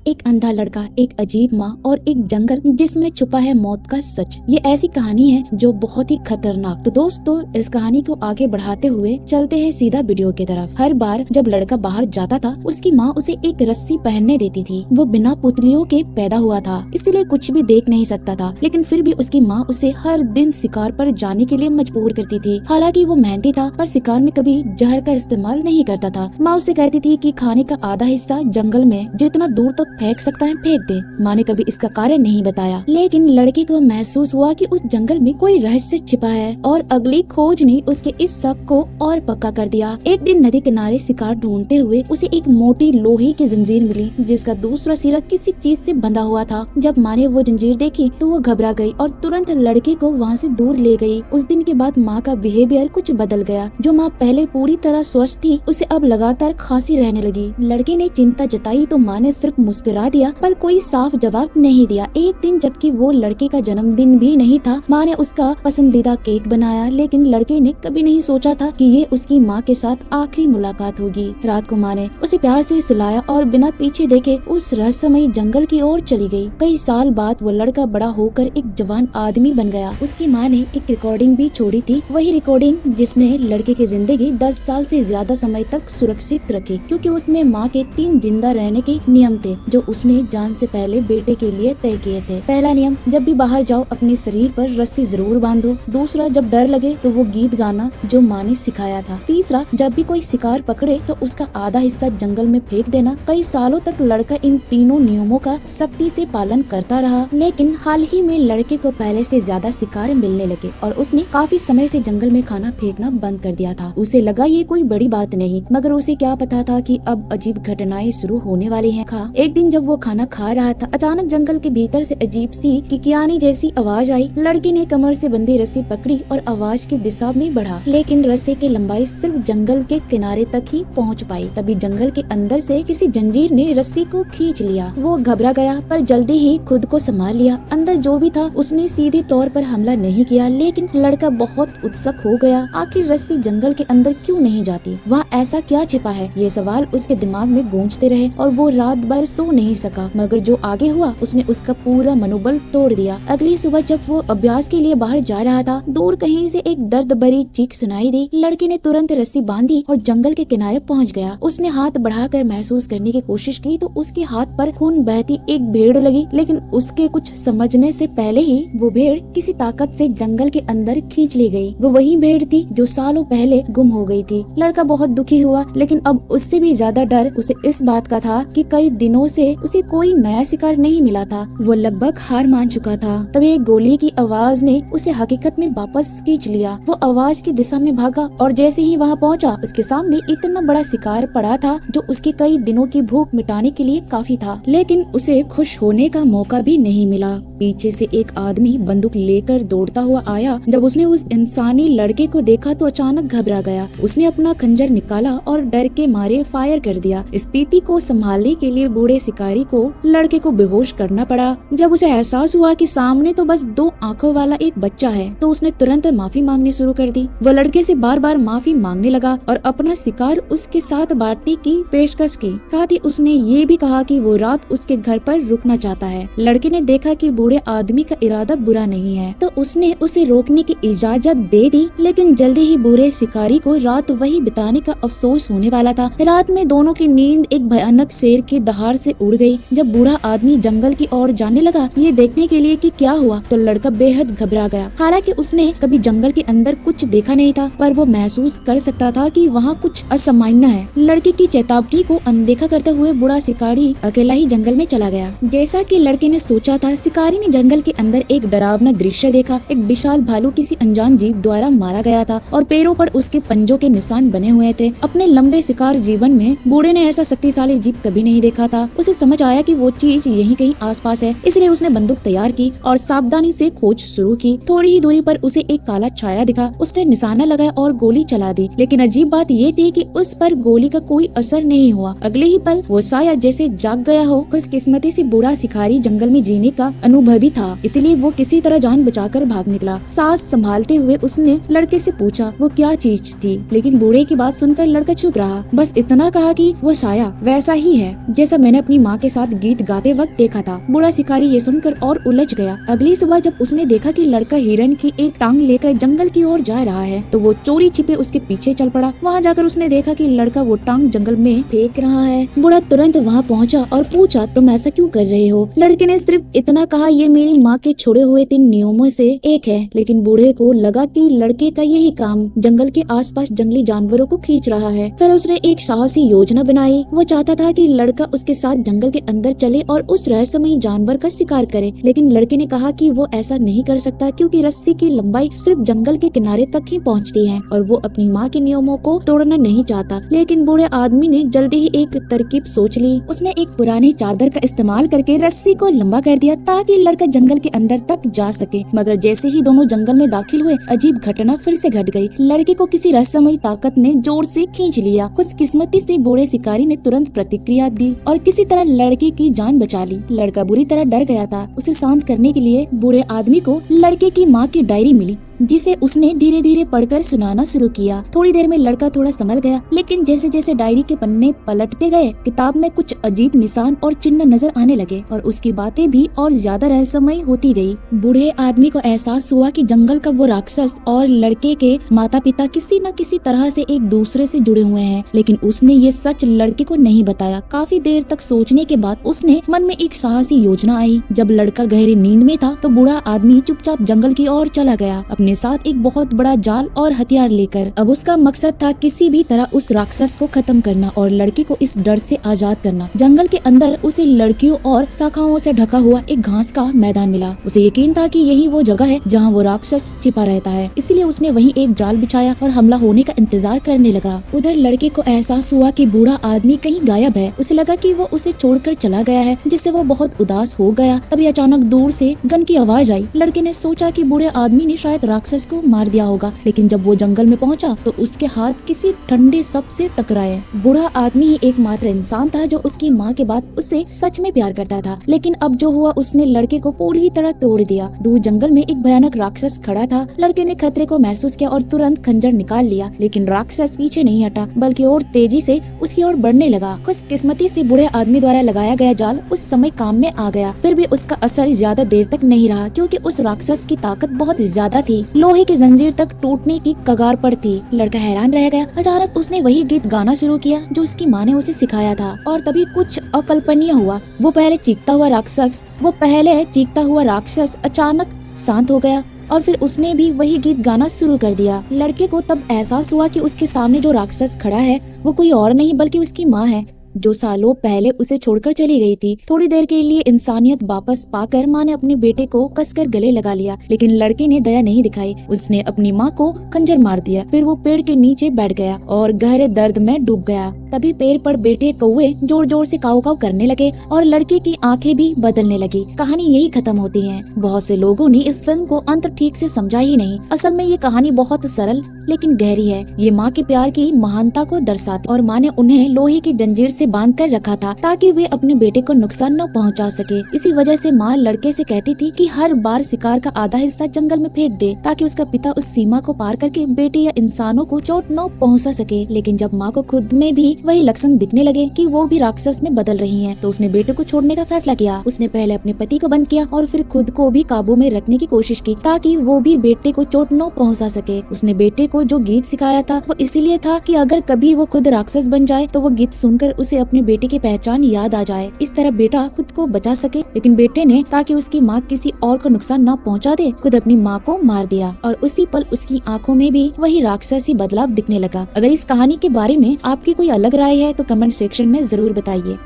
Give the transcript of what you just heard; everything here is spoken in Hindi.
एक अंधा लड़का, एक अजीब माँ और एक जंगल जिसमें छुपा है मौत का सच। ये ऐसी कहानी है जो बहुत ही खतरनाक। तो दोस्तों, इस कहानी को आगे बढ़ाते हुए चलते हैं सीधा वीडियो की तरफ। हर बार जब लड़का बाहर जाता था, उसकी माँ उसे एक रस्सी पहनने देती थी। वो बिना पुतलियों के पैदा हुआ था, इसलिए कुछ भी देख नहीं सकता था, लेकिन फिर भी उसकी माँ उसे हर दिन शिकार पर जाने के लिए मजबूर करती थी। हालांकि वो मेहनती था, पर शिकार में कभी जहर का इस्तेमाल नहीं करता था। माँ उसे कहती थी कि खाने का आधा हिस्सा जंगल में जितना दूर तक फेंक सकता है फेंक दे। माँ ने कभी इसका कारण नहीं बताया, लेकिन लड़के को महसूस हुआ कि उस जंगल में कोई रहस्य छिपा है, और अगली खोज ने उसके इस शक को और पक्का कर दिया। एक दिन नदी किनारे शिकार ढूंढते हुए उसे एक मोटी लोहे की जंजीर मिली, जिसका दूसरा सिरा किसी चीज से बंधा हुआ था। जब माँ ने वो जंजीर देखी तो वो घबरा गई और तुरंत लड़के को वहाँ से दूर ले गई। उस दिन के बाद माँ का बिहेवियर कुछ बदल गया। जो माँ पहले पूरी तरह स्वस्थ थी, उसे अब लगातार खांसी रहने लगी। लड़के ने चिंता जताई तो माँ ने सिर्फ मुस्कुरा दिया, पर कोई साफ जवाब नहीं दिया। एक दिन जबकि वो लड़के का जन्मदिन भी नहीं था, माँ ने उसका पसंदीदा केक बनाया, लेकिन लड़के ने कभी नहीं सोचा था कि ये उसकी माँ के साथ आखिरी मुलाकात होगी। रात को माँ ने उसे प्यार से सुलाया और बिना पीछे देखे उस रहस्यमयी जंगल की ओर चली गई। कई साल बाद वो लड़का बड़ा होकर एक जवान आदमी बन गया। उसकी माँ ने एक रिकॉर्डिंग भी छोड़ी थी, वही रिकॉर्डिंग जिसने लड़के की जिंदगी 10 साल से ज्यादा समय तक सुरक्षित रखी, क्योंकि उसमें माँ के 3 जिंदा रहने के नियम थे जो उसने जान से पहले बेटे के लिए तय किए थे। पहला नियम, जब भी बाहर जाओ अपने शरीर पर रस्सी जरूर बांधो। दूसरा, जब डर लगे तो वो गीत गाना जो माँ ने सिखाया था। तीसरा, जब भी कोई शिकार पकड़े तो उसका आधा हिस्सा जंगल में फेंक देना। कई सालों तक लड़का इन तीनों नियमों का सख्ती से पालन करता रहा, लेकिन हाल ही में लड़के को पहले से ज्यादा शिकार मिलने लगे और उसने काफी समय से जंगल में खाना फेंकना बंद कर दिया था। उसे लगा ये कोई बड़ी बात नहीं, मगर उसे क्या पता था कि अब अजीब घटनाएं शुरू होने वाली हैं। एक दिन जब वो खाना खा रहा था, अचानक जंगल के भीतर से अजीब सी किकियानी जैसी आवाज आई। लड़के ने कमर से बंधी रस्सी पकड़ी और आवाज की दिशा में बढ़ा, लेकिन रस्सी की लंबाई सिर्फ जंगल के किनारे तक ही पहुंच पाई। तभी जंगल के अंदर से किसी जंजीर ने रस्सी को खींच लिया। वो घबरा गया, पर जल्दी ही खुद को संभाल लिया। अंदर जो भी था उसने सीधे तौर पर हमला नहीं किया, लेकिन लड़का बहुत उत्सुक हो गया। आखिर रस्सी जंगल के अंदर क्यों नहीं जाती? वहाँ ऐसा क्या छिपा है? ये सवाल उसके दिमाग में गूंजते रहे और वो रात भर सो नहीं सका। मगर जो आगे हुआ उसने उसका पूरा मनोबल तोड़ दिया। अगली सुबह जब वो अभ्यास के लिए बाहर जा रहा था, दूर कहीं से एक दर्द भरी चीख सुनाई दी। लड़के ने तुरंत रस्सी बांधी और जंगल के किनारे पहुंच गया। उसने हाथ बढ़ाकर महसूस करने की कोशिश की तो उसके हाथ पर खून बहती एक भेड़ लगी, लेकिन उसके कुछ समझने से पहले ही वो भेड़ किसी ताकत से जंगल के अंदर खींच ली गई। वो वही भेड़ थी जो सालों पहले गुम हो गई थी। लड़का बहुत दुखी हुआ, लेकिन अब उससे भी ज्यादा डर उसे इस बात का था कि कई दिनों से उसे कोई नया शिकार नहीं मिला था। वो लगभग हार मान चुका था। तभी एक गोली की आवाज ने उसे हकीकत में वापस खींच लिया। वो आवाज की दिशा में भागा और जैसे ही वहाँ पहुँचा, उसके सामने इतना बड़ा शिकार पड़ा था जो उसके कई दिनों की भूख मिटाने के लिए काफी था, लेकिन उसे खुश होने का मौका भी नहीं मिला। पीछे से एक आदमी बंदूक लेकर दौड़ता हुआ आया। जब उसने उस इंसानी लड़के को देखा तो अचानक घबरा गया। उसने अपना खंजर निकाला और डर के मारे फायर कर दिया। स्थिति को संभालने के लिए बूढ़े शिकारी को लड़के को बेहोश करना पड़ा। जब उसे एहसास हुआ कि सामने तो बस 2 आंखों वाला एक बच्चा है, तो उसने तुरंत माफी मांगनी शुरू कर दी। वो लड़के से बार बार माफी मांगने लगा और अपना शिकार उसके साथ बांटने की पेशकश की। साथ ही उसने ये भी कहा कि वो रात उसके घर पर रुकना चाहता है। लड़के ने देखा कि बूढ़े आदमी का इरादा बुरा नहीं है, तो उसने उसे रोकने की इजाजत दे दी, लेकिन जल्दी ही बूढ़े शिकारी को रात वही बिताने का अफसोस होने वाला था। रात में दोनों की नींद एक भयानक शेर की दहाड़ से उड़ गई। जब बूढ़ा आदमी जंगल की ओर जाने लगा ये देखने के लिए कि क्या हुआ, तो लड़का बेहद घबरा गया। हालांकि उसने कभी जंगल के अंदर कुछ देखा नहीं था, पर वो महसूस कर सकता था कि वहाँ कुछ असामान्य है। लड़के की चेतावनी को अनदेखा करते हुए बूढ़ा शिकारी अकेला ही जंगल में चला गया। जैसा कि लड़के ने सोचा था, शिकारी ने जंगल के अंदर एक डरावना दृश्य देखा। एक विशाल भालू किसी अनजान जीव द्वारा मारा गया था और पैरों पर उसके पंजों के निशान बने हुए थे। अपने लंबे शिकार जीवन में बूढ़े ने ऐसा शक्तिशाली जीव कभी नहीं देखा था। उसे समझ आया कि वो चीज यहीं कहीं आसपास है, इसलिए उसने बंदूक तैयार की और सावधानी से खोज शुरू की। थोड़ी ही दूरी पर उसे एक काला छाया दिखा। उसने निशाना लगाया और गोली चला दी, लेकिन अजीब बात ये थी कि उस पर गोली का कोई असर नहीं हुआ। अगले ही पल वो साया जैसे जाग गया हो। खुशकिस्मती से बूढ़ा शिकारी जंगल में जीने का अनुभवी था, इसलिए वो किसी तरह जान बचाकर भाग निकला। सांस संभालते हुए उसने लड़के से पूछा वो क्या चीज थी, लेकिन बूढ़े की बात सुनकर लड़का चुप रहा। बस इतना कहा कि वो साया वैसा ही है जैसा मैंने अपनी माँ के साथ गीत गाते वक्त देखा था। बूढ़ा शिकारी ये सुनकर और उलझ गया। अगली सुबह जब उसने देखा कि लड़का हिरन की एक टांग लेकर जंगल की ओर जा रहा है तो वो चोरी छिपे उसके पीछे चल पड़ा। वहाँ जाकर उसने देखा कि लड़का वो टांग जंगल में फेंक रहा है। बूढ़ा तुरंत वहाँ पहुँचा और पूछा, तुम ऐसा क्यों कर रहे हो? लड़के ने सिर्फ इतना कहा, ये मेरी माँ के छोड़े हुए 3 नियमों से एक है। लेकिन बूढ़े को लगा कि लड़के का यही काम जंगल के आसपास जंगली जानवरों को खींच रहा है। फिर उसने एक साहसी योजना बनाई। वो चाहता था कि लड़का उसके साथ जंगल के अंदर चले और उस रहस्यमयी जानवर का शिकार करे। लेकिन लड़के ने कहा कि वो ऐसा नहीं कर सकता क्योंकि रस्सी की लंबाई सिर्फ जंगल के किनारे तक ही पहुंचती है और वो अपनी माँ के नियमों को तोड़ना नहीं चाहता। लेकिन बूढ़े आदमी ने जल्दी ही एक तरकीब सोच ली। उसने एक पुरानी चादर का इस्तेमाल करके रस्सी को लंबा कर दिया ताकि लड़का जंगल के अंदर तक जा सके। मगर जैसे ही दोनों जंगल में दाखिल हुए, अजीब घटना फिर से घट गई। लड़के को किसी रहस्यमयी ताकत ने जोर से खींच लिया। खुशकिस्मती से बूढ़े शिकारी ने तुरंत प्रतिक्रिया दी और किसी तरह लड़के की जान बचा ली। लड़का बुरी तरह डर गया था। उसे शांत करने के लिए बूढ़े आदमी को लड़के की माँ की डायरी मिली, जिसे उसने धीरे धीरे पढ़कर सुनाना शुरू किया। थोड़ी देर में लड़का थोड़ा संभल गया, लेकिन जैसे जैसे डायरी के पन्ने पलटते गए, किताब में कुछ अजीब निशान और चिन्ह नजर आने लगे और उसकी बातें भी और ज्यादा रहस्यमयी होती गई। बूढ़े आदमी को एहसास हुआ कि जंगल का वो राक्षस और लड़के के माता पिता किसी न किसी तरह से एक दूसरे से जुड़े हुए हैं, लेकिन उसने ये सच लड़के को नहीं बताया। काफी देर तक सोचने के बाद उसने मन में एक साहसी योजना आई। जब लड़का गहरी नींद में था तो बूढ़ा आदमी चुपचाप जंगल की ओर चला गया, अपने साथ एक बहुत बड़ा जाल और हथियार लेकर। अब उसका मकसद था किसी भी तरह उस राक्षस को खत्म करना और लड़के को इस डर से आजाद करना। जंगल के अंदर उसे लड़कियों और शाखाओं से ढका हुआ एक घास का मैदान मिला। उसे यकीन था कि यही वो जगह है जहाँ वो राक्षस छिपा रहता है, इसलिए उसने वहीं एक जाल बिछाया और हमला होने का इंतजार करने लगा। उधर लड़के को एहसास हुआ कि बूढ़ा आदमी कहीं गायब है। उसे लगा कि वो उसे छोड़कर चला गया है, जिससे वो बहुत उदास हो गया। तभी अचानक दूर से गन की आवाज आई। लड़के ने सोचा कि बूढ़े आदमी ने शायद राक्षस को मार दिया होगा, लेकिन जब वो जंगल में पहुंचा तो उसके हाथ किसी ठंडे शब्द से टकराए। बूढ़ा आदमी ही एकमात्र इंसान था जो उसकी माँ के बाद उससे सच में प्यार करता था, लेकिन अब जो हुआ उसने लड़के को पूरी तरह तोड़ दिया। दूर जंगल में एक भयानक राक्षस खड़ा था। लड़के ने खतरे को महसूस किया और तुरंत खंजर निकाल लिया, लेकिन राक्षस पीछे नहीं हटा बल्कि और तेजी से उसकी ओर बढ़ने लगा। खुशकिस्मती से बूढ़े आदमी द्वारा लगाया गया जाल उस समय काम में आ गया। फिर भी उसका असर ज्यादा देर तक नहीं रहा क्योंकि उस राक्षस की ताकत बहुत ज्यादा थी, लोहे की जंजीर तक टूटने की कगार पर थी। लड़का हैरान रह गया। अचानक उसने वही गीत गाना शुरू किया जो उसकी माँ ने उसे सिखाया था और तभी कुछ अकल्पनीय हुआ। वो पहले चीखता हुआ राक्षस अचानक शांत हो गया और फिर उसने भी वही गीत गाना शुरू कर दिया। लड़के को तब एहसास हुआ कि उसके सामने जो राक्षस खड़ा है वो कोई और नहीं बल्कि उसकी माँ है, जो सालों पहले उसे छोड़कर चली गई थी। थोड़ी देर के लिए इंसानियत वापस पाकर माँ ने अपने बेटे को कसकर गले लगा लिया, लेकिन लड़के ने दया नहीं दिखाई। उसने अपनी माँ को खंजर मार दिया। फिर वो पेड़ के नीचे बैठ गया और गहरे दर्द में डूब गया। तभी पेड़ पर बैठे कौवे जोर जोर से काऊ काऊ करने लगे और लड़के की आंखें भी बदलने लगी। कहानी यही खत्म होती है। बहुत से लोगों ने इस फिल्म को अंत ठीक से समझा ही नहीं। असल में ये कहानी बहुत सरल लेकिन गहरी है। ये माँ के प्यार की महानता को दर्शाती और माँ ने उन्हें लोहे की जंजीर से बांध कर रखा था ताकि वे अपने बेटे को नुकसान न पहुँचा सके। इसी वजह से माँ लड़के से कहती थी कि हर बार शिकार का आधा हिस्सा जंगल में फेंक दे ताकि उसका पिता उस सीमा को पार करके बेटे या इंसानों को चोट न पहुँचा सके। लेकिन जब माँ को खुद में भी वही लक्षण दिखने लगे कि वो भी राक्षस में बदल रही हैं, तो उसने बेटे को छोड़ने का फैसला किया। उसने पहले अपने पति को बंद किया और फिर खुद को भी काबू में रखने की कोशिश की ताकि वो भी बेटे को चोट न पहुँचा सके। उसने बेटे को जो गीत सिखाया था वो इसीलिए था कि अगर कभी वो खुद राक्षस बन जाए तो वो गीत सुनकर उसे अपने बेटे की पहचान याद आ जाए। इस तरह बेटा खुद को बचा सके। लेकिन बेटे ने ताकि उसकी माँ किसी और को नुकसान न पहुँचा दे खुद अपनी माँ को मार दिया और उसी पल उसकी आंखों में भी वही राक्षसी बदलाव दिखने लगा। अगर इस कहानी के बारे में आपकी कोई अलग राय है तो कमेंट सेक्शन में जरूर बताइए।